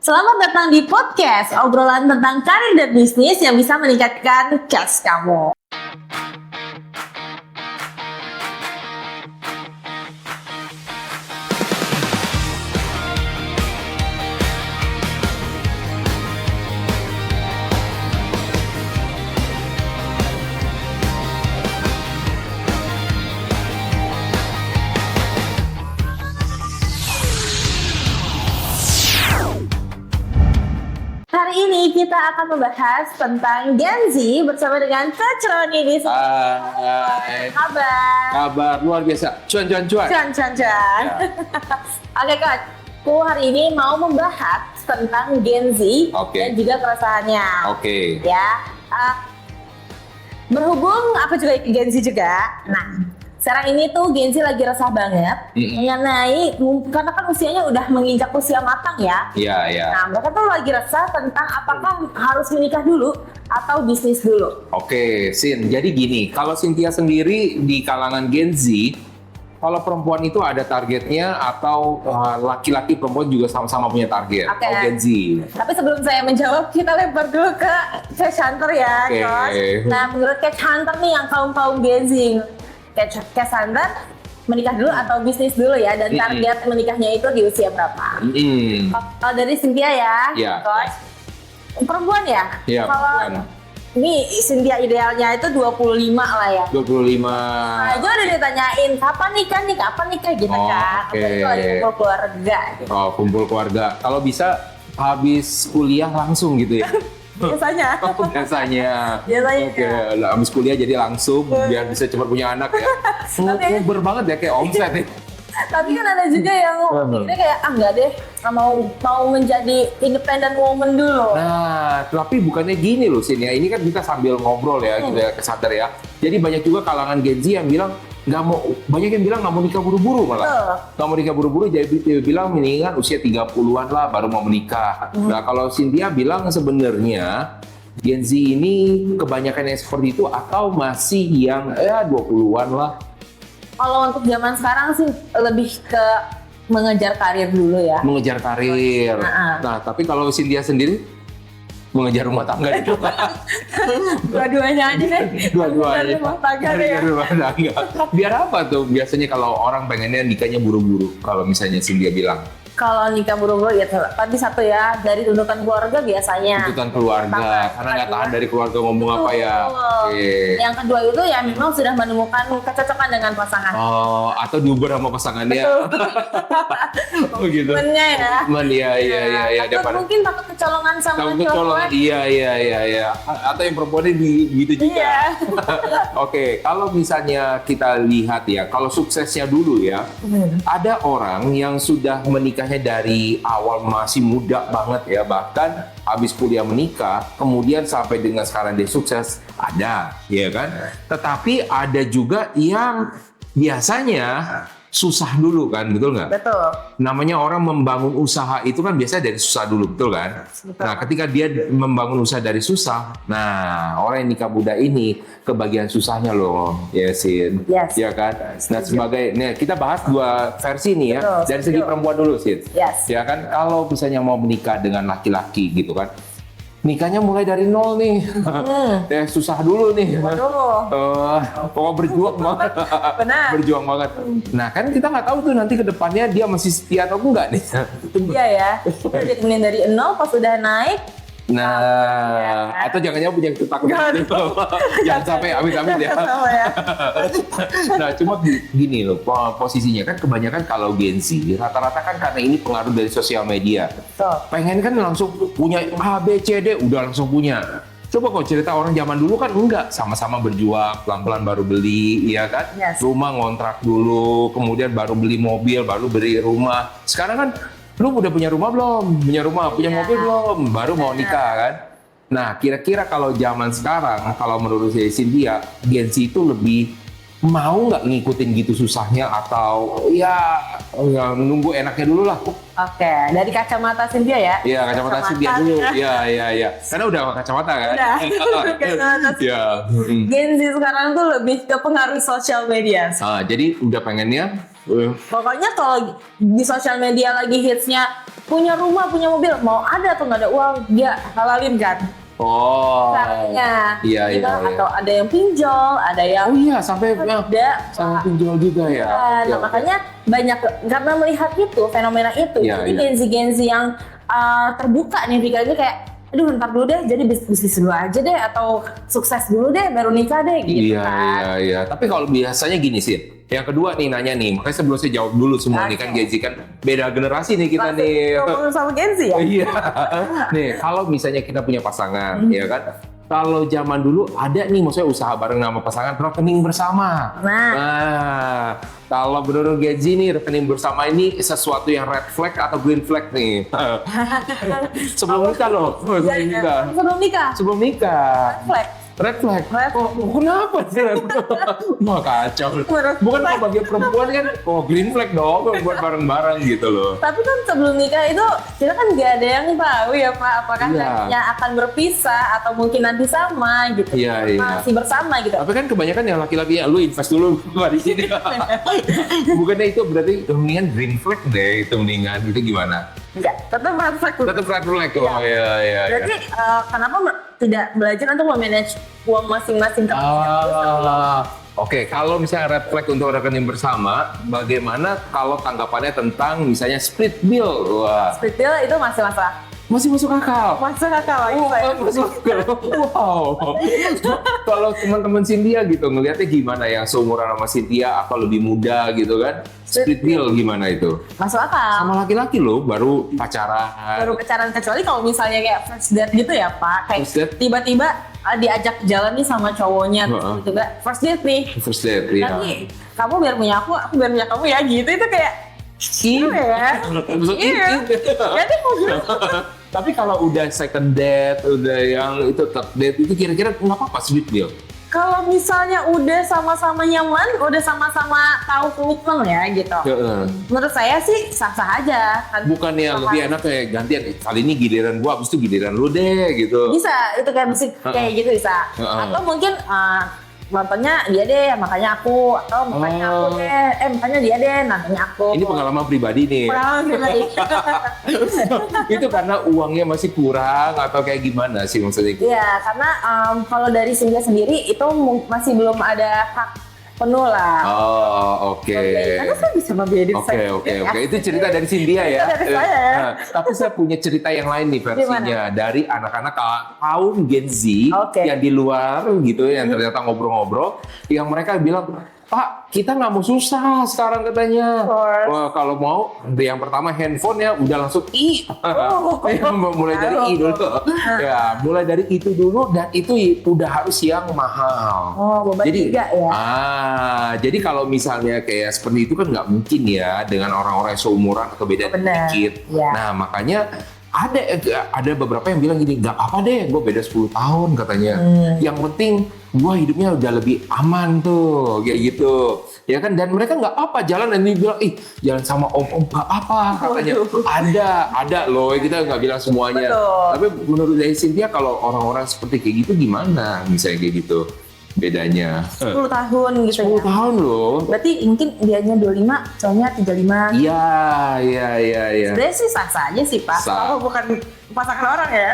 Selamat datang di podcast obrolan tentang karir dan bisnis yang bisa meningkatkan cash kamu. Hari ini kita akan membahas tentang Gen Z bersama dengan Coach Roni di sini. Hai. Kabar luar biasa. Cuan. Cuan. Ya. Oke Coach, aku hari ini mau membahas tentang Gen Z dan juga keresahannya. Oke. Ya, berhubung aku juga Gen Z juga. Nah, sekarang ini tuh Gen Z lagi resah banget mengenai, karena kan usianya udah menginjak usia matang ya. Iya. Nah, mereka tuh lagi resah tentang apakah harus menikah dulu atau bisnis dulu. Oke, Sin. Jadi gini, kalau Cynthia sendiri di kalangan Gen Z, kalau perempuan itu ada targetnya atau laki-laki perempuan juga sama-sama punya target. Oke. Kalau Gen Z. Tapi sebelum saya menjawab, kita lempar dulu ke Cash Hunter ya, Oke. Coach. Nah, menurut Cash Hunter nih yang kaum Gen Z, Cash Hunter menikah dulu atau bisnis dulu ya, dan target menikahnya itu di usia berapa? Kalau dari Cynthia ya, Coach, perempuan ya? Iya, Kalau perempuan. ini Cynthia idealnya itu 25 lah ya. 25. Nah, gue udah ditanyain kapan nikah gitu kan. Oke. Itu lagi kumpul keluarga gitu. Oh, kumpul keluarga. Kalau bisa habis kuliah langsung gitu ya. Biasanya. Biasanya. Biasanya. Oke, habis kuliah jadi langsung biar bisa cepat punya anak ya. Uber banget ya kayak omset ya. Tapi kan ada juga yang mikirnya kayak enggak deh, mau menjadi independent woman dulu. Nah, tapi bukannya gini loh Sin ya. Ini kan kita sambil ngobrol ya, gitu ya, kesadar ya. Jadi banyak juga kalangan Gen Z yang bilang banyak yang bilang nggak mau nikah buru-buru malah. Nggak mau nikah buru-buru, jadi dia bilang mendingan usia 30-an lah baru mau menikah. Nah, kalau Cynthia bilang sebenarnya Gen Z ini kebanyakan yang seperti itu atau masih yang 20-an lah. Kalau untuk zaman sekarang sih lebih ke mengejar karir dulu ya. Mengejar karir. Nah, tapi kalau Cynthia sendiri mengejar rumah tangga itu. Dua-duanya aja deh. Dua-duanya. Rumah tangga deh ya. Rumah tangga. Biar apa tuh? Biasanya kalau orang pengennya nikahnya buru-buru. Kalau misalnya Cynthia bilang. Kalau nikah buru-buru ya tadi satu ya, dari tuntutan keluarga biasanya. Tuntutan keluarga, karena nggak tahan dari keluarga ngomong apa ya. Oke. Yang kedua itu ya memang sudah menemukan kecocokan dengan pasangan. Oh, atau diuber sama pasangannya. Oh gitu. Temennya ya. Temen, iya. Takut mungkin takut kecolongan sama Takut kecolongan, iya. Atau yang perempuannya gitu juga. Iya. Oke, kalau misalnya kita lihat ya, kalau suksesnya dulu ya, ada orang yang sudah menikahnya dari awal masih muda banget ya, bahkan habis kuliah menikah, kemudian sampai dengan sekarang dia sukses, ada, ya kan? Tetapi ada juga yang biasanya susah dulu kan, betul nggak? Betul. Namanya orang membangun usaha itu kan biasanya dari susah dulu, betul kan? Betul. Nah, ketika dia membangun usaha dari susah, nah orang yang nikah muda ini kebagian susahnya loh, ya Sin, Yes. ya kan? Nah, kita bahas dua versi nih ya, Betul, dari segi setuju. perempuan dulu Sin, Yes. ya kan? Kalau misalnya mau menikah dengan laki-laki gitu kan, nikahnya mulai dari nol nih, susah dulu nih. Waduh. Pokoknya berjuang banget. Benar. Berjuang banget. Nah kan kita nggak tahu tuh nanti ke depannya dia masih setia atau enggak nih. Iya ya. Udah kemudian dari nol pas udah naik. Nah, atau jangan-jangan punya tetangga gitu. Jangan sampai amit-amit ya. Sama ya. Nah, cuma gini loh, posisinya kan kebanyakan kalau Gen Z, rata-rata kan karena ini pengaruh dari sosial media. Betul. Pengen kan langsung punya A, B, C, D, udah langsung punya. Coba kalau cerita orang zaman dulu kan enggak, sama-sama berjuang, pelan-pelan baru beli, ya kan? Yes. Rumah ngontrak dulu, kemudian baru beli mobil, baru beli rumah. Sekarang kan lu udah punya rumah belum? Punya rumah, punya mobil belum? Baru mau nikah kan? Nah, kira-kira kalau zaman sekarang, kalau menurut saya Cynthia, Gen Z itu lebih mau nggak ngikutin gitu susahnya atau ya nunggu enaknya dulu lah. Oke, dari kacamata Cynthia ya? Iya, kacamata Cynthia dulu. Iya. Karena udah pakai kacamata kan? Udah. Kacamata Iya. Gen Z sekarang tuh lebih ke pengaruh sosial media. Jadi udah pengennya Pokoknya kalau di sosial media lagi hitsnya punya rumah, punya mobil, mau ada atau nggak ada uang, dia halalin kan. Oh, Caranya. iya, Gitu. iya, iya. Atau ada yang pinjol, ada yang Oh iya, sampai ada. pinjol juga ya. Nah, makanya banyak karena melihat itu fenomena itu, Iya, jadi iya. Gen Z yang terbuka nih pikirannya kayak, aduh ntar dulu deh, jadi bisnis dulu aja deh, atau sukses dulu deh, baru nikah deh, gitu Iya, kan. iya, iya. Tapi kalau biasanya gini sih. Yang kedua nih nanya nih, makanya sebelum saya jawab dulu semua nih kan Gen Z kan beda generasi nih kita nih. Ngomong sama Gen Z ya? Iya. Nih, kalau misalnya kita punya pasangan, ya kan? Kalau zaman dulu ada nih, maksudnya usaha bareng sama pasangan, rekening bersama. Nah, kalau menurut Gen Z nih, rekening bersama ini sesuatu yang red flag atau green flag nih. Sebelum nikah loh, sebelum nikah. Sebelum nikah? Sebelum nikah. Flag. Red flag. Oh, kenapa sih? Wah, kacau. Bukan kalau bagi perempuan kan, oh green flag dong, buat bareng-bareng gitu loh. Tapi kan sebelum nikah itu kita kan nggak ada yang tahu ya Pak, apakah Iya. nantinya akan berpisah atau mungkin nanti sama gitu. Iya, iya. Masih bersama gitu. Tapi kan kebanyakan yang laki-laki ya, lu invest dulu gua di sini. Bukannya itu berarti mendingan green flag deh, itu mendingan itu gimana? Enggak, tetap red flag. Tetap red flag. Oh iya iya. Berarti kenapa tidak belajar untuk memanage uang masing-masing Oke, kalau misalnya red flag untuk rekening bersama, bagaimana kalau tanggapannya tentang misalnya split bill? Wah, Split bill itu masih masalah. masih masuk akal. Masuk akal lagi saya. Masuk akal. Wow. Kalau teman-teman Cynthia gitu ngelihatnya gimana, yang seumuran sama Cynthia atau lebih muda gitu kan? Split bill gimana itu? Masuk akal. Sama laki-laki loh, baru pacaran. Baru pacaran, kecuali kalau misalnya kayak first date gitu ya Pak, kayak First date? tiba-tiba diajak jalan nih sama cowoknya Heeh. gitu kan, first date nih. First date, ya. Nanti kamu biar punya aku biar punya kamu ya gitu, itu kayak Iya. ya. Iya. Jadi mau Tapi kalau udah second date, udah yang itu third date, itu kira-kira nggak apa-apa split bill? kalau misalnya udah sama-sama nyaman, udah sama-sama tahu komitmen ya gitu. Menurut saya sih sah-sah aja. Kan Bukannya lebih enak kayak gantian, kali ini giliran gua, abis itu giliran lu deh gitu. bisa, itu kayak musik kayak gitu bisa. Atau mungkin nontonnya dia deh, makanya aku, atau makanya aku deh, makanya dia deh, nontonnya aku. Ini pengalaman pribadi nih. Pengalaman pribadi. Itu karena uangnya masih kurang atau kayak gimana sih maksudnya? Iya, karena kalau dari Cynthia sendiri itu masih belum ada hak penuh lah. Oh, oke. Karena saya bisa membiayai Oke. Itu cerita dari Cynthia ya. Cerita dari saya ya. Nah, tapi saya punya cerita yang lain nih versinya dari anak-anak kaum Gen Z yang di luar gitu, yang ternyata ngobrol-ngobrol, yang mereka bilang, Pak, kita nggak mau susah sekarang katanya. Wah, kalau mau, yang pertama handphone ya udah langsung mulai dari I dulu. Ya, mulai dari itu dulu, dan itu udah harus yang mahal. Beban juga ya. Jadi kalau misalnya kayak seperti itu kan nggak mungkin ya dengan orang-orang yang seumuran atau beda dikit. Ya. Nah, makanya ada beberapa yang bilang gini, nggak apa deh, gue beda 10 tahun katanya. Yang penting gue hidupnya udah lebih aman tuh, kayak gitu. Ya kan, dan mereka nggak apa jalan, dan dia bilang, jalan sama om nggak apa katanya. Ada loh, kita nggak bilang semuanya. Betul. Tapi menurut dari Cynthia, kalau orang-orang seperti kayak gitu gimana misalnya kayak gitu bedanya? 10 tahun gitu 10 tahun loh. Berarti mungkin dianya 25, cowoknya 35. Iya. Sebenarnya sih sah-sah aja sih Pak. Kalau bukan pasangan orang ya.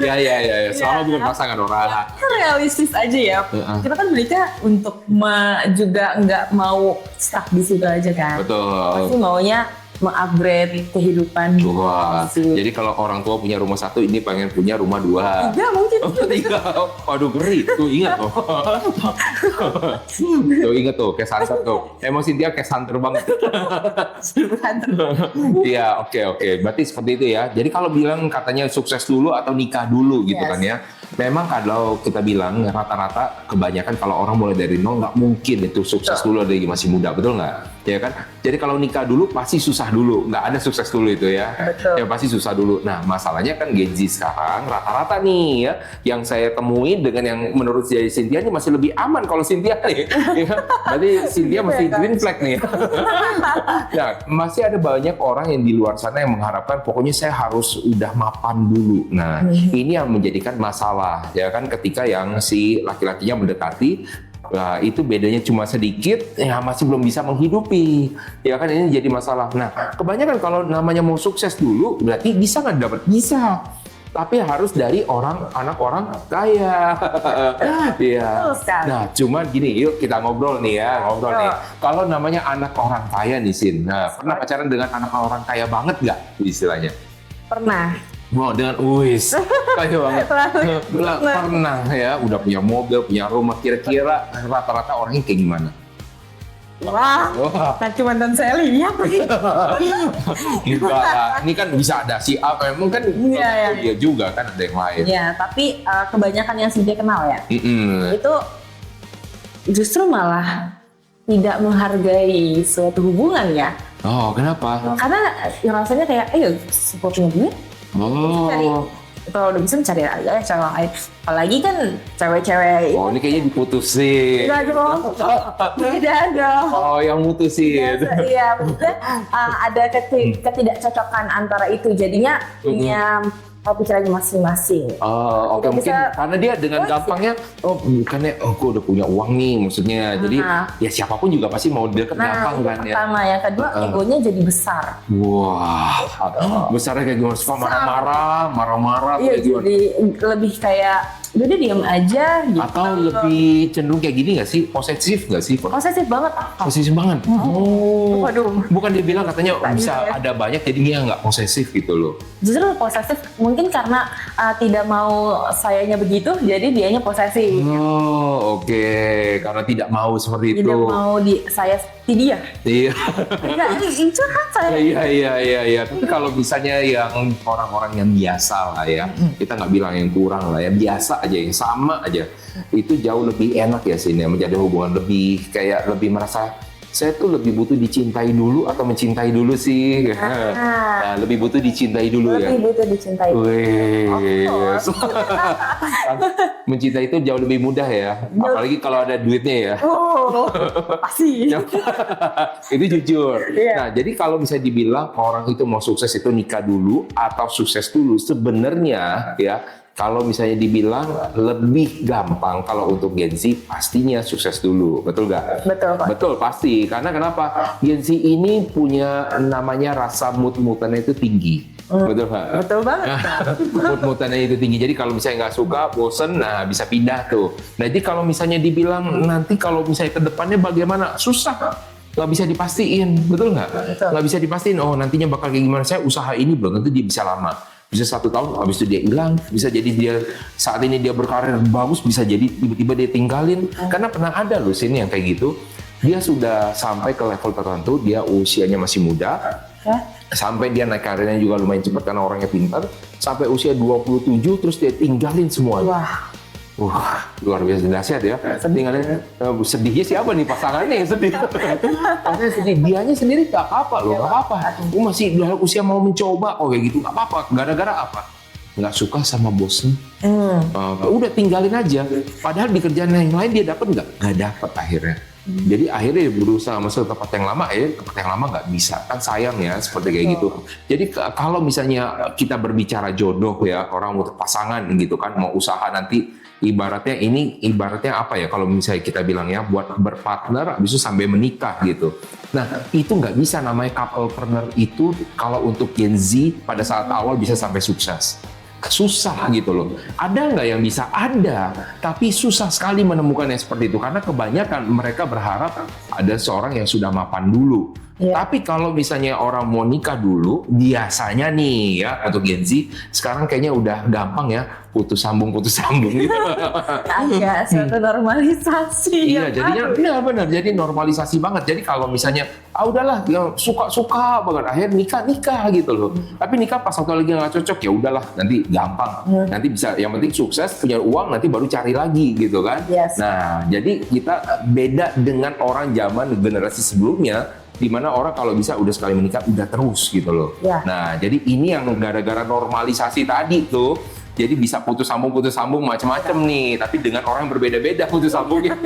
Ya. Selama bukan pasangan orang. Kita realistis aja ya. Kita kan menikah untuk juga nggak mau stuck di situ aja kan. Betul. Pasti maunya mengupgrade kehidupan. Wah, jadi kalau orang tua punya rumah 1, ini pengen punya rumah 2. 3 mungkin. 3. Waduh, ngeri. Tuh ingat tuh. Tuh ingat tuh, kayak santer tuh. Emang Cynthia kayak santer banget. Iya, oke. Berarti seperti itu ya. Jadi kalau bilang katanya sukses dulu atau nikah dulu gitu kan ya. Memang kalau kita bilang rata-rata kebanyakan kalau orang mulai dari nol, nggak mungkin itu sukses dulu dari masih muda, betul nggak? Ya kan? Jadi kalau nikah dulu pasti susah dulu, nggak ada sukses dulu itu ya. Betul. Ya pasti susah dulu. Nah, masalahnya kan Gen Z sekarang rata-rata nih ya, yang saya temuin dengan yang menurut saya Cynthia ini masih lebih aman kalau Cynthia nih. Ya, berarti Cynthia masih green flag nih. Ya, masih ada banyak orang yang di luar sana yang mengharapkan pokoknya saya harus udah mapan dulu. Nah, ini yang menjadikan masalah ya kan, ketika yang si laki-lakinya mendekati Nah, itu bedanya cuma sedikit, ya masih belum bisa menghidupi. Ya kan ini jadi masalah. Nah, kebanyakan kalau namanya mau sukses dulu, berarti bisa nggak dapat? Bisa. Tapi harus dari anak orang kaya. Iya. Nah, cuman gini, yuk kita ngobrol nih ya, nih. Kalau namanya anak orang kaya nih, Sin. Nah, pernah pacaran dengan anak orang kaya banget nggak istilahnya? Pernah. Wow, dengan kaya banget. Pernah ya, udah punya mobil, punya rumah. Kira-kira rata-rata orangnya kayak gimana? Wah, cuma mantan saya lihat. Enggak lah, ini kan bisa ada si A, emang kan iya juga kan ada yang lain. Ya, tapi kebanyakan yang saya kenal ya, itu justru malah tidak menghargai suatu hubungan ya. Oh, kenapa? Karena rasanya kayak, punya duit. Kalau udah bisa mencari aja cewek lain. Apalagi kan cewek-cewek. Oh, ini kayaknya diputusin. Enggak dong. Tidak dong. Oh, yang mutusin. Iya, maksudnya ada ketidakcocokan antara itu. Jadinya punya pikirannya masing-masing. Oh, oke, mungkin karena dia dengan gampangnya, bukannya, gue udah punya uang nih, maksudnya. Jadi ya siapapun juga pasti mau deket gampang kan ya. Pertama, yang kedua egonya jadi besar. Wah, besarnya kayak gimana? Suka marah-marah. Iya, jadi lebih kayak udah diam aja gitu. Atau lebih cenderung kayak gini nggak sih? Posesif nggak sih? Posesif banget. Posesif banget. Oh, waduh. Bukan dia bilang katanya bisa ada banyak, jadi dia nggak posesif gitu loh. Justru posesif mungkin karena tidak mau sayanya begitu, jadi dianya posesif. Oh, oke. Karena tidak mau seperti itu. Tidak mau saya seperti dia. Iya. Enggak, itu kan saya. Iya. Tapi kalau misalnya yang orang-orang yang biasa lah ya, kita nggak bilang yang kurang lah ya, biasa aja, yang sama aja, itu jauh lebih enak ya sini, menjadi hubungan lebih kayak lebih merasa saya tuh lebih butuh dicintai dulu atau mencintai dulu sih. Nah, lebih butuh dicintai dulu ya. Lebih butuh dicintai. Mencintai itu jauh lebih mudah ya, apalagi kalau ada duitnya ya. Pasti. Itu jujur. Nah, jadi kalau bisa dibilang orang itu mau sukses itu nikah dulu atau sukses dulu, sebenarnya ya, kalau misalnya dibilang lebih gampang kalau untuk Gen Z pastinya sukses dulu, betul nggak? Betul Pak. Betul pasti, karena kenapa? Gen Z ini punya namanya rasa mood-moodannya itu tinggi, betul nggak? Betul banget. Mood-moodannya itu tinggi, jadi kalau misalnya nggak suka, bosen, nah bisa pindah tuh. Nah, jadi kalau misalnya dibilang nanti kalau misalnya ke depannya bagaimana? Susah. Nggak bisa dipastiin, betul nggak? Nggak bisa dipastiin, oh nantinya bakal kayak gimana, saya usaha ini belum tentu dia bisa lama. Bisa 1 tahun, habis itu dia hilang. Bisa jadi dia saat ini dia berkarir bagus, bisa jadi tiba-tiba dia tinggalin. Karena pernah ada loh sini yang kayak gitu. Dia sudah sampai ke level tertentu, dia usianya masih muda. Sampai dia naik karirnya juga lumayan cepat karena orangnya pintar. Sampai usia 27, terus dia tinggalin semuanya. Wah, luar biasa dahsyat ya. Tinggalin, sedihnya siapa nih pasangannya yang sedih? Pasangannya sedih, dianya sendiri gak apa-apa loh, gak apa-apa. Masih dalam usia mau mencoba, kayak gitu, gak apa-apa. Gara-gara apa? Nggak suka sama bosnya. Udah tinggalin aja. Padahal di kerjaan yang lain dia dapat nggak? Nggak dapat akhirnya. Jadi akhirnya dia berusaha masuk tempat yang lama, tempat yang lama nggak bisa. Kan sayang ya seperti kayak gitu. Jadi kalau misalnya kita berbicara jodoh ya, orang untuk pasangan gitu kan, mau usaha nanti, ibaratnya apa ya, kalau misalnya kita bilang ya, buat berpartner habis itu sampai menikah gitu. Nah, itu nggak bisa, namanya couple partner itu kalau untuk Gen Z pada saat awal bisa sampai sukses. Susah gitu loh. Ada nggak yang bisa? Ada, tapi susah sekali menemukan yang seperti itu karena kebanyakan mereka berharap ada seorang yang sudah mapan dulu. Tapi kalau misalnya orang mau nikah dulu, biasanya nih ya untuk Gen Z sekarang kayaknya udah gampang ya, putus sambung gitu. Ada suatu normalisasi. Iya, jadinya benar, jadi normalisasi banget. Jadi kalau misalnya udahlah, suka banget, akhirnya nikah gitu loh. Tapi nikah pas satu lagi nggak cocok, ya udahlah, nanti gampang. Nanti bisa, yang penting sukses, punya uang, nanti baru cari lagi gitu kan. Nah, jadi kita beda dengan orang zaman generasi sebelumnya, di mana orang kalau bisa udah sekali menikah udah terus gitu loh. Nah, jadi ini yang gara-gara normalisasi tadi tuh, jadi bisa putus sambung macam-macam nih, tapi dengan orang yang berbeda-beda putus sambungnya.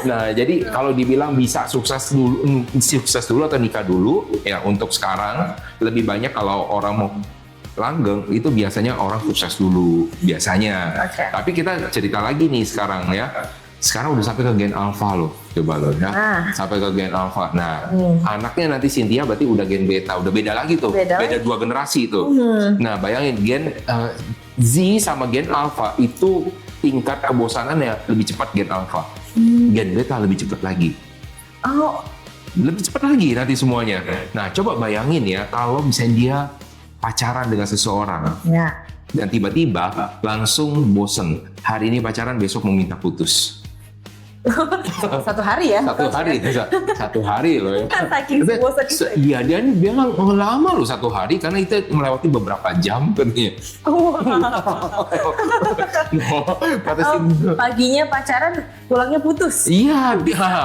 Nah, jadi kalau dibilang bisa sukses dulu atau nikah dulu, ya untuk sekarang lebih banyak kalau orang mau langgeng itu biasanya orang sukses dulu biasanya. Tapi kita cerita lagi nih sekarang ya. Sekarang udah sampai ke gen alpha loh, coba lo ya. Sampai ke gen alpha. Nah, anaknya nanti Cynthia berarti udah gen beta, udah beda lagi tuh. Beda 2 generasi tuh. Nah, bayangin gen Z sama gen alpha itu tingkat kebosanannya lebih cepat gen alpha. Gen beta lebih cepat lagi. Lebih cepat lagi nanti semuanya. Nah, coba bayangin ya kalau misalnya dia pacaran dengan seseorang. Dan tiba-tiba langsung bosen. Hari ini pacaran, besok mau minta putus. Satu hari ya? Satu hari loh ya. Saking bosan itu. Iya, dia bilang lama loh 1 hari karena itu melewati beberapa jam katanya. Paginya pacaran, pulangnya putus. Iya,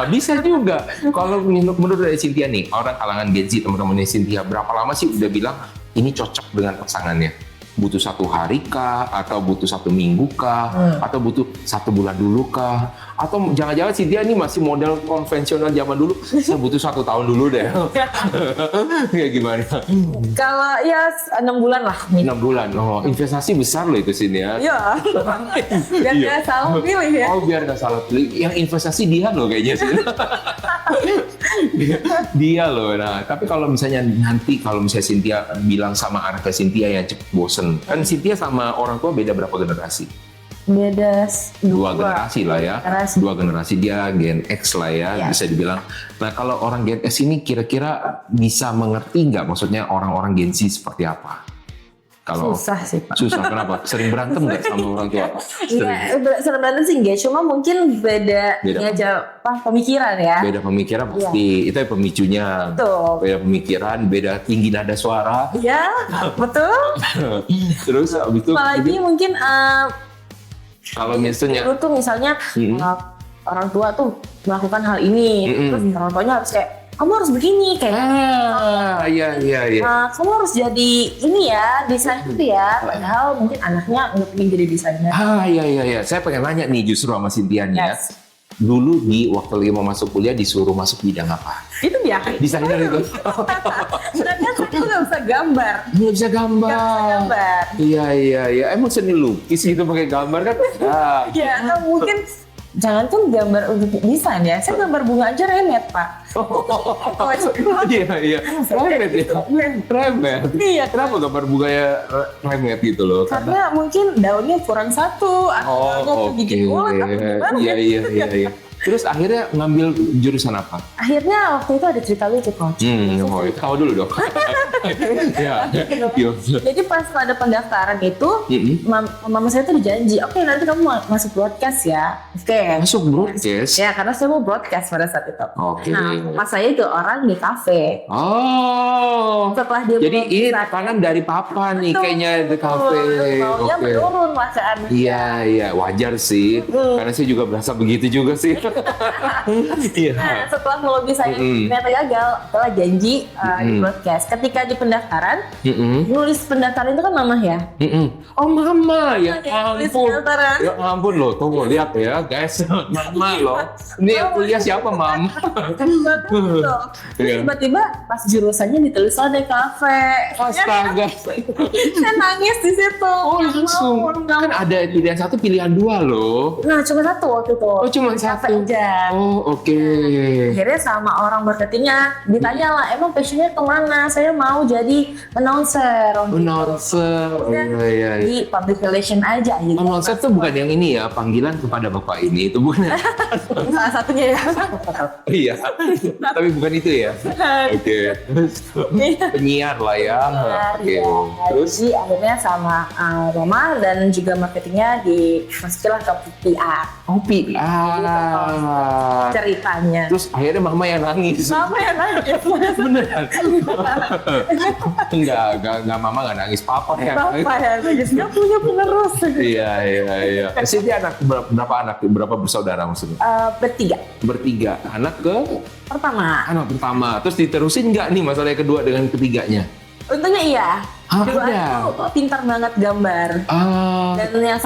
bisa juga. Kalau menurut dari Cynthia nih, orang kalangan Gen Z, teman-temannya Cynthia, berapa lama sih udah bilang ini cocok dengan pasangannya? Butuh 1 hari kah? Atau butuh 1 minggu kah? Atau butuh 1 bulan dulu kah? Atau jangan-jangan Cynthia ini masih model konvensional zaman dulu, saya butuh 1 tahun dulu deh. Kayak gimana? Kalau ya 6 bulan lah. 6 bulan, investasi besar loh itu sini ya. Iya. Biar nggak salah pilih ya. Biar nggak salah pilih. Yang investasi dia loh kayaknya sih. Dia loh. Nah, tapi kalau misalnya nanti Cynthia bilang sama anaknya Cynthia yang cepet bosen, kan Cynthia sama orang tua beda berapa generasi? Beda 2 generasi lah ya. 2 generasi, dia Gen X lah ya, bisa dibilang. Nah, kalau orang Gen X ini kira-kira bisa mengerti nggak maksudnya orang-orang Gen Z seperti apa? Kalau susah sih, Pak. Susah kenapa? Sering berantem nggak sama orang tua? Sering berantem sih enggak, cuma mungkin beda pemikiran ya. Beda pemikiran pasti, itu pemicunya. Betul. Beda pemikiran, beda tinggi nada suara. Iya, betul. Terus abis itu apalagi mungkin kalau misalnya orang tua tuh melakukan hal ini, terus orang tuanya harus kayak, kamu harus begini kayak. Iya. Kamu harus jadi ini ya, desainer itu ya. Padahal mungkin anaknya nggak pengen jadi desainer. Iya. Saya pengen nanya nih justru sama Cynthia nih ya. Dulu waktu lagi mau masuk kuliah disuruh masuk bidang apa? Itu dia. Desainer itu. Sedangkan saya nggak bisa gambar. Nggak bisa gambar. Iya. Emang seni lukis gitu pakai gambar kan? Ya, atau mungkin jangan tuh gambar untuk desain ya. Saya gambar bunga aja remet, Pak. Iya. Remet. Iya. Kenapa gambar bunganya remet gitu loh? Karena mungkin daunnya kurang 1 atau gigi bulat atau gimana. Iya. Terus akhirnya ngambil jurusan apa? Akhirnya waktu itu ada cerita lucu, Coach. Tahu dulu dong. Ya. Jadi pas pada pendaftaran itu, mama saya tuh dijanji, oke nanti kamu masuk broadcast ya. Oke. Masuk broadcast? Ya, karena saya mau broadcast pada saat itu. Oke. Nah, pas saya itu orang di kafe. Setelah dia jadi ini tekanan dari papa nih kayaknya di kafe. Maunya menurun keadaan. Iya, wajar sih. Karena saya juga berasa begitu juga sih. Nah, setelah melobi saya ternyata gagal, setelah janji di broadcast. Ketika di pendaftaran, nulis pendaftaran itu kan mama ya. Oh mama ya ampun. Ya ampun loh, tunggu lihat ya guys, mama loh. Ini yang kuliah siapa mama? Tiba-tiba pas jurusannya ditulis di kafe. Astaga. Saya nangis di situ. Langsung. Kan ada pilihan 1, pilihan 2 loh. Nah, cuma 1 waktu itu. Cuma 1 aja. Oke. Akhirnya sama orang marketingnya ditanya lah, emang passionnya kemana? Saya mau jadi announcer. Iya. Di public relation aja. Announcer tuh bukan yang ini ya, panggilan kepada bapak ini itu bukan. Salah satunya ya. Iya. Tapi bukan itu ya. Oke. Penyiar lah ya. Oke. Terus jadi akhirnya sama Roma dan juga marketingnya dimasukilah ke PR. PR. Ceritanya. Terus akhirnya mama yang nangis. Beneran? Enggak, mama nggak nangis, papa yang nangis. Nggak punya penerus. Iya. Sih dia berapa bersaudara maksudnya? Bertiga. Anak pertama. Terus diterusin nggak nih masalah yang kedua dengan ketiganya? Untungnya iya. Kedua itu pintar banget gambar. Dan yang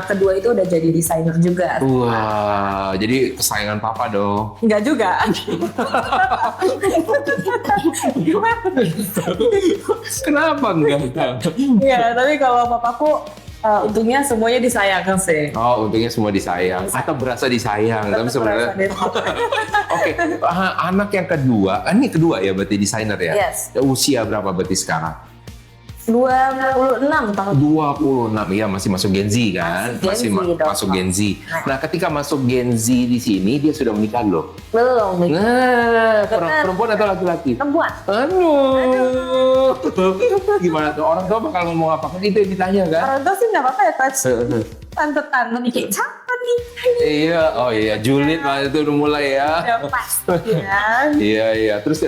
kedua itu udah jadi desainer juga. Wah, jadi kesayangan papa dong. Enggak juga. Kenapa enggak? Ya, tapi kalau papaku Untungnya semuanya disayang sih. Oh, untungnya semua disayang atau berasa disayang, tapi sebenarnya. Oke, anak yang kedua, ini kedua ya berarti desainer ya? Yes. Usia berapa berarti sekarang? 26 tahun. 26, iya masih masuk Gen Z kan? Masih Gen Z dong. Masuk Gen Z. Nah, ketika masuk Gen Z di sini, dia sudah menikah loh? Belum. Nah, perempuan atau laki-laki? Perempuan. Aduh. Gimana tuh? Orang tua bakal ngomong apa? Kan itu yang ditanya kan? Orang tua sih nggak apa-apa ya, Coach. Tante-tante nih kayak kapan nih? Iya, oh iya, julid lah itu udah mulai ya. Ya pasti ya. Iya. Terus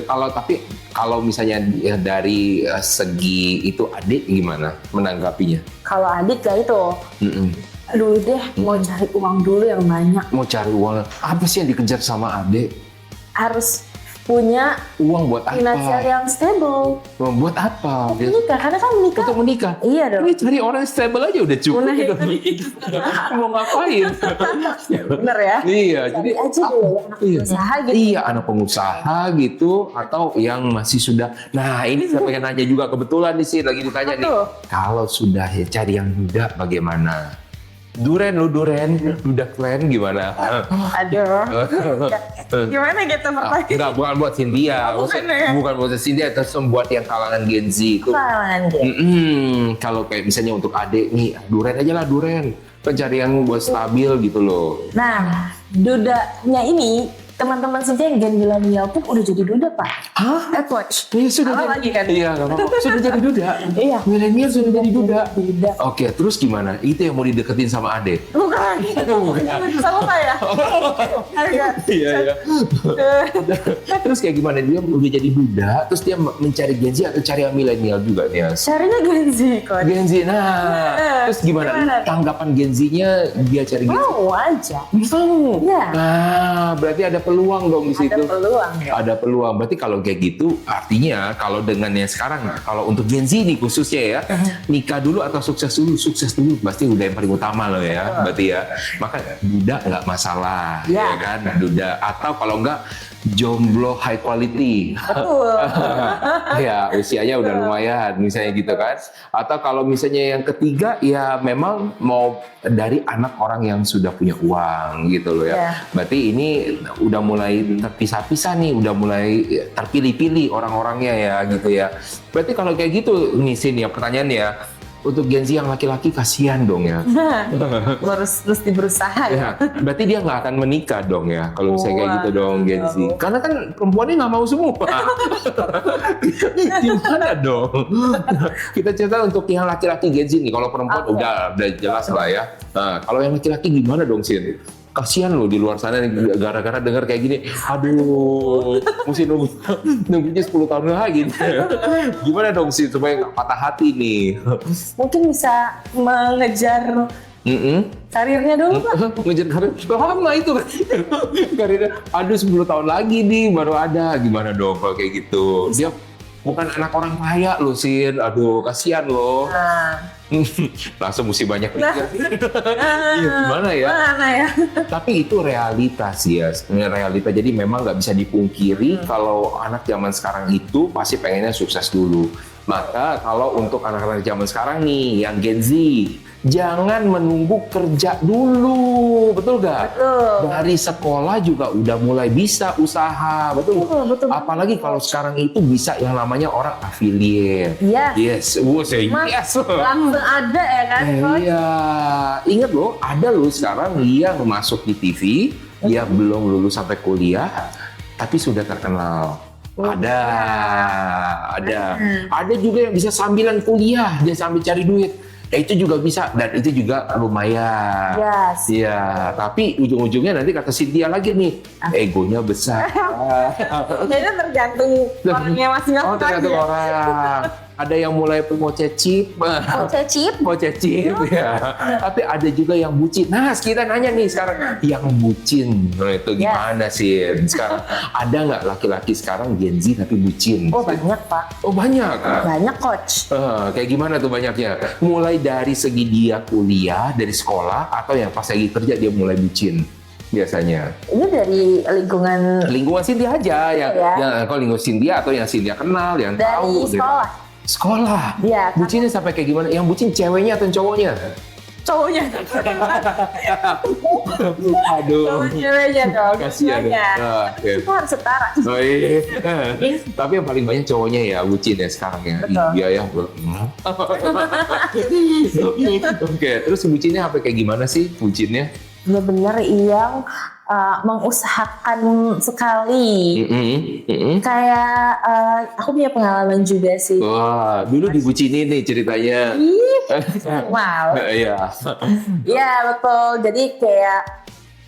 kalau misalnya ya, dari segi itu adik gimana menanggapinya? Kalau adik ya itu, aduh deh mau cari uang dulu yang banyak. Mau cari uang, apa sih yang dikejar sama adik? Harus punya Uang buat apa? finansial yang stable. Buat apa? Untuk menikah, karena kan menikah. Untuk menikah? Iya dong. Ini cari orang yang stable aja udah cukup. Nah, gitu. itu Mau ngapain? Bener ya. Iya, Jadi aja dulu ya, anak pengusaha gitu. Iya, anak pengusaha gitu atau yang masih sudah. Nah, ini saya pengen nanya juga kebetulan nih sih lagi ditanya nih. Betul. Kalau sudah ya cari yang muda bagaimana? Duren, duda keren gimana? Aduh. Gimana gitu pertanyaan? Enggak, bukan buat Cynthia. Bukan ya? Bukan buat Cynthia, terus buat yang kalangan Gen Z itu. Kalangan dia. Kalau kayak misalnya untuk adik nih, duren aja lah duren. Kan cari yang buat stabil gitu loh. Nah, dudanya ini teman-teman saja yang gen milenial pun udah jadi duda, Pak. Hah? Coach. Iya sudah Salah jadi, lagi kan? Iya nggak apa-apa. Sudah jadi duda. Iya. Milenial sudah jadi duda. Duda. Oke, terus gimana? Itu yang mau dideketin sama Ade? Bukan. Sama saya. Iya. Terus kayak gimana? Dia udah jadi duda, terus dia mencari Gen Z atau cari yang milenial juga nih? Carinya Gen Z, Coach. Gen Z, terus gimana? Gimana? Tanggapan Gen Z-nya dia cari Gen Z? Mau aja. Mau. Iya. Nah, berarti ada peluang dong di situ. Ada peluang. Ya. Ada peluang. Berarti kalau kayak gitu, artinya kalau dengan yang sekarang, kalau untuk Gen Z nih khususnya ya, nikah dulu atau sukses dulu? Sukses dulu, pasti udah yang paling utama loh ya, berarti ya. Maka duda nggak masalah, ya kan? Duda. Atau kalau nggak, jomblo high quality. Betul. Ya, usianya udah lumayan, misalnya gitu kan. Atau kalau misalnya yang ketiga, ya memang mau dari anak orang yang sudah punya uang gitu loh ya. Yeah. Berarti ini udah mulai terpisah-pisah nih, udah mulai terpilih-pilih orang-orangnya ya gitu ya. Berarti kalau kayak gitu nih Sin ya pertanyaannya ya, untuk Gen Z yang laki-laki kasihan dong ya. Mesti berusaha ya. Berarti dia nggak akan menikah dong ya kalau misalnya kayak gitu dong Gen Z. Karena kan perempuannya nggak mau semua. Gimana dong? Kita cerita untuk yang laki-laki Gen Z nih. Kalau perempuan udah jelas lah ya. Nah, kalau yang laki-laki gimana dong Sin? Kasihan loh di luar sana nih, gara-gara dengar kayak gini, aduh, mesti nunggunya 10 tahun lagi. Gimana dong sih supaya nggak patah hati nih? Mungkin bisa mengejar karirnya dulu, Pak. Ngejar karir lama itu kan. Karirnya, aduh 10 tahun lagi nih baru ada. Gimana dong kalau kayak gitu? Dia bukan anak orang kaya loh Sin, aduh kasihan loh. Langsung mesti banyak pikir. Gimana ya? Tapi itu realitas ya, realita. Jadi memang nggak bisa dipungkiri kalau anak zaman sekarang itu pasti pengennya sukses dulu. Maka kalau untuk anak-anak zaman sekarang nih, yang Gen Z, jangan menunggu kerja dulu, betul nggak? Betul. Dari sekolah juga udah mulai bisa usaha, betul? Betul. Apalagi kalau sekarang itu bisa yang namanya orang affiliate. Iya. Yes, yes. Langsung ada ya kan, Coach? Iya, ingat loh, ada loh sekarang yang masuk di TV, dia belum lulus sampai kuliah, tapi sudah terkenal. Ada juga yang bisa sambilan kuliah, dia sambil cari duit. Ya itu juga bisa, dan itu juga lumayan. Yes. Iya, tapi ujung-ujungnya nanti kata Cynthia lagi nih, egonya besar. Jadi tergantung orangnya masing-masing. Oh, tergantung orang. Ada yang mulai mau cecip. Mau cecip, ya. Tapi ada juga yang bucin. Nah, kita nanya nih sekarang, yang bucin itu gimana sih sekarang? Ada nggak laki-laki sekarang Gen Z tapi bucin? Oh banyak, Pak. Oh banyak. Banyak, Coach. Kayak gimana tuh banyaknya? Mulai dari segi dia kuliah, dari sekolah, atau yang pas lagi kerja dia mulai bucin biasanya. Ini dari lingkungan Cynthia aja, yang kalau lingkungan Cynthia atau yang Cynthia kenal, yang dari tahu. sekolah. Sekolah. Iya. Bucinnya sampai kayak gimana? Yang bucin ceweknya atau cowoknya? Cowoknya. Aduh. Ceweknya dong. Kasihan ya. Tapi itu harus setara. Oh, iya. Tapi yang paling banyak cowoknya ya bucin ya sekarang ya. Betul. Iya ya. Oke, terus bucinnya apa kayak gimana sih bucinnya? Benar-benar yang mengusahakan sekali. Kayak aku punya pengalaman juga sih. Wah, dulu dibucinin nih ceritanya. Wow. Iya. Iya betul.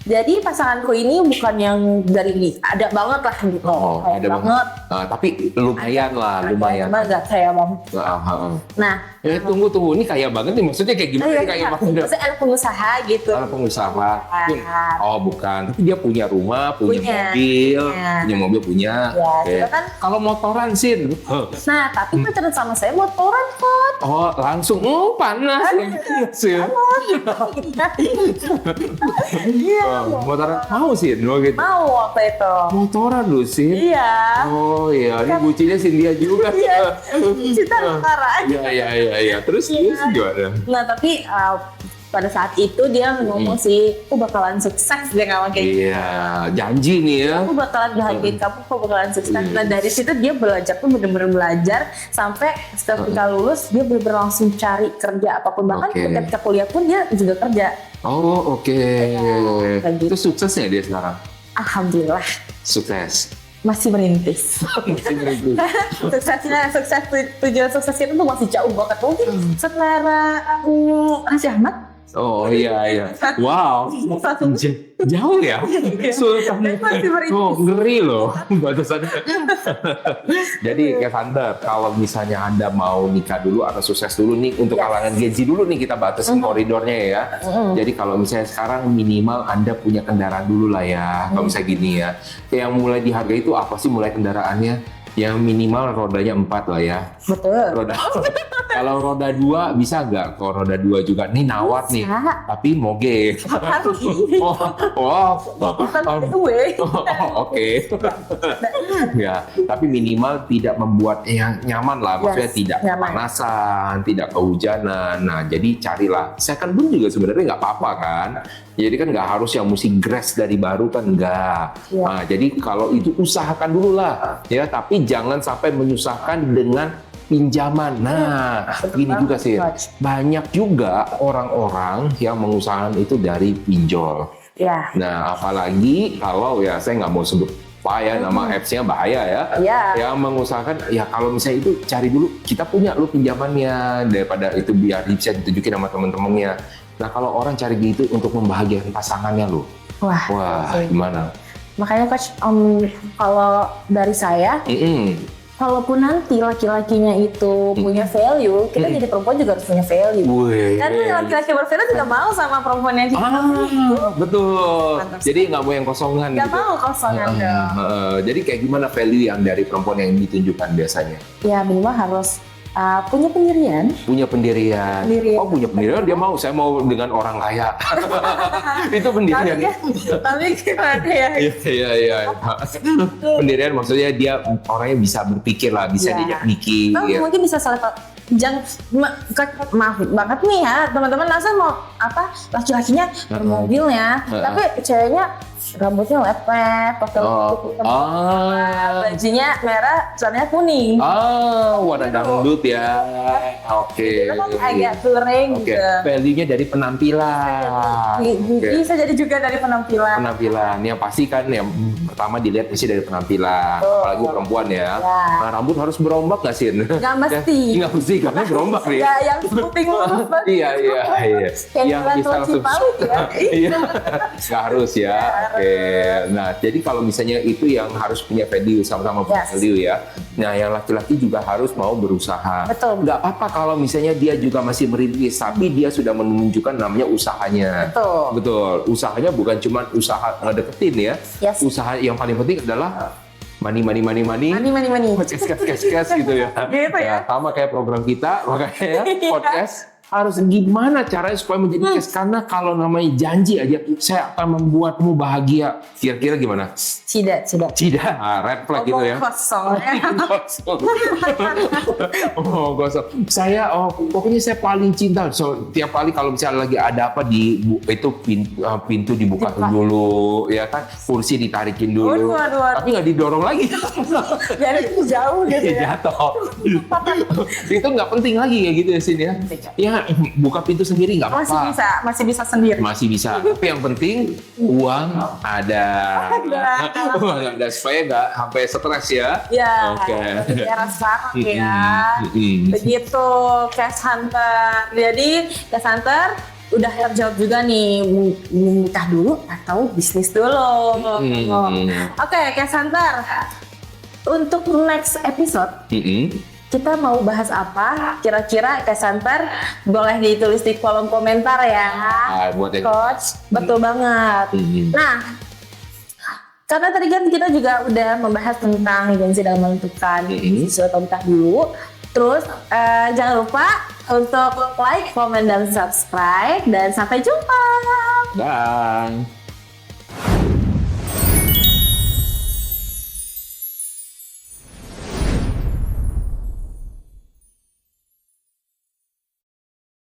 Jadi pasanganku ini bukan yang dari ada banget lah gitu. Oh, Kayak ada banget. Tapi lumayan lah, lumayan. Cuma nggak kayak banget. Nah, tunggu. Ini kaya banget nih. Maksudnya kayak gimana nih kaya banget? maksudnya anak pengusaha gitu. Anak pengusaha. Oh, bukan. Tapi dia punya rumah, punya mobil, punya. Ya, Oke. kita kan. Kalau motoran sih. Nah, tapi pacaran sama saya motoran kok. Oh, langsung. Panas. Sih. Iya. Motoran mau sih, gitu. Mau waktu itu. Motoran lu sih. Iya. Oh iya, ini bucinnya Cynthia juga. Iya. Cinta antara. Iya. Terus gimana? Nah, tapi pada saat itu dia ngomong sih, aku bakalan sukses, dia ngomong kayak gitu. Iya, janji nih ya. Aku bakalan bahagiain kamu, aku bakalan sukses. Nah dari situ dia belajar tuh bener-bener belajar sampai setelah lulus dia bener-bener langsung cari kerja apapun, bahkan ketika kuliah pun dia juga kerja. Oh oke. Gitu. Itu suksesnya dia sekarang? Alhamdulillah. Sukses. Masih merintis. Tujuan suksesnya itu masih jauh banget. Mungkin setelah Raffi Ahmad. Oh iya. Wow. Jauh ya? Ngeri loh batasannya. Jadi kayak Sander, kalau misalnya Anda mau nikah dulu atau sukses dulu nih untuk kalangan Gen Z dulu nih kita batasin koridornya ya. Jadi kalau misalnya sekarang minimal Anda punya kendaraan dulu lah ya. Kalau misalnya gini ya. Yang mulai dihargai itu apa sih mulai kendaraannya? Yang minimal rodanya 4 lah ya. Betul. Kalau roda 2 bisa nggak? Kalau roda 2 juga nih nawar nih, tapi moge. Oke. Ya, tapi minimal tidak membuat yang nyaman lah, maksudnya tidak kepanasan, tidak kehujanan. Nah, jadi carilah second pun juga sebenarnya nggak apa-apa kan. Jadi kan nggak harus yang mesti grass dari baru kan nggak. Nah, jadi kalau itu usahakan dulu lah, ya. Tapi jangan sampai menyusahkan dengan pinjaman. Nah, gini juga sih. Banyak juga orang-orang yang mengusahakan itu dari pinjol. Ya. Nah, apalagi kalau ya saya nggak mau sebut nama apps-nya bahaya ya. Yang mengusahakan ya kalau misalnya itu cari dulu kita punya lu pinjamannya daripada itu biar bisa ditunjukin sama temen-temennya. Nah, kalau orang cari gitu untuk membahagiakan pasangannya lu. Wah, gimana? Makanya Coach, kalau dari saya, kalaupun nanti laki-lakinya itu punya value, kita jadi perempuan juga harus punya value. Karena laki-laki bervalue juga mau sama perempuan yang betul. Mantap. Jadi nggak mau yang kosongan. Nggak mau kosongan dong. Jadi kayak gimana value yang dari perempuan yang ditunjukkan biasanya? Ya minimal harus punya pendirian. Punya pendirian. Oh, punya pendirian, dia mau. Saya mau dengan orang kaya. Itu pendirian. Tapi gimana ya? Iya. Pendirian maksudnya dia orangnya bisa berpikir lah, bisa diajak mikir. Mungkin bisa salah maaf banget nih ya teman-teman, Nasa mau apa laki-lakinya bermobilnya, tapi ceweknya rambutnya lepek, pakai bajunya merah, celananya kuning. Warna dangdut ya. Oke. Agak touring gitu. Value-nya dari penampilan. Bisa jadi juga dari penampilan. Penampilan, yang pasti kan yang pertama dilihat sih dari penampilan, apalagi perempuan ya. Nah, rambut harus berombak nggak sih? Nggak mesti. Nggak mesti karena berombak nih. Ya, yang putih lurus banget. Iya. Yang bisa langsung. Iya. Nggak harus ya. Oke. Nah, jadi kalau misalnya itu yang harus punya value, sama-sama punya value ya. Nah, yang laki-laki juga harus mau berusaha. Betul. Nggak apa-apa kalau misalnya dia juga masih merintis, tapi dia sudah menunjukkan namanya usahanya. Betul. Usahanya bukan cuma usaha ngedeketin ya. Usaha yang paling penting adalah money. Cash gitu ya. Gitu ya. Sama kayak program kita, makanya podcast harus gimana caranya supaya menjadi cash? Karena kalau namanya janji aja, saya akan membuatmu bahagia. Kira-kira gimana? Tidak. Red flag gitu ya. Kosong. Kosong. Kosong. Saya, pokoknya saya paling cinta. So, tiap kali kalau misalnya lagi ada apa itu pintu dibuka dulu, ya kan? Kursi ditarikin dulu. Waduh. Tapi nggak didorong lagi. Jadi jauh gitu ya. Jatuh. Itu nggak penting lagi ya gitu ya sini ya. Ya buka pintu sendiri nggak apa-apa. Masih bisa sendiri. Masih bisa. Tapi yang penting uang ada. Uang ada supaya nggak sampai stres ya. Ya. Oke. Beres banget ya. Begitu Cash Hunter. Jadi Cash Hunter udah terjawab juga nih, nikah dulu atau bisnis dulu. Oke, Cash Hunter. Untuk next episode, kita mau bahas apa? Kira-kira Cash Hunter boleh ditulis di kolom komentar ya, buat Coach. Betul banget. Nah, karena tadi kan kita juga udah membahas tentang agensi dalam menentukan bisnis atau nikah dulu. Terus jangan lupa untuk like, komen, dan subscribe. Dan sampai jumpa. Dan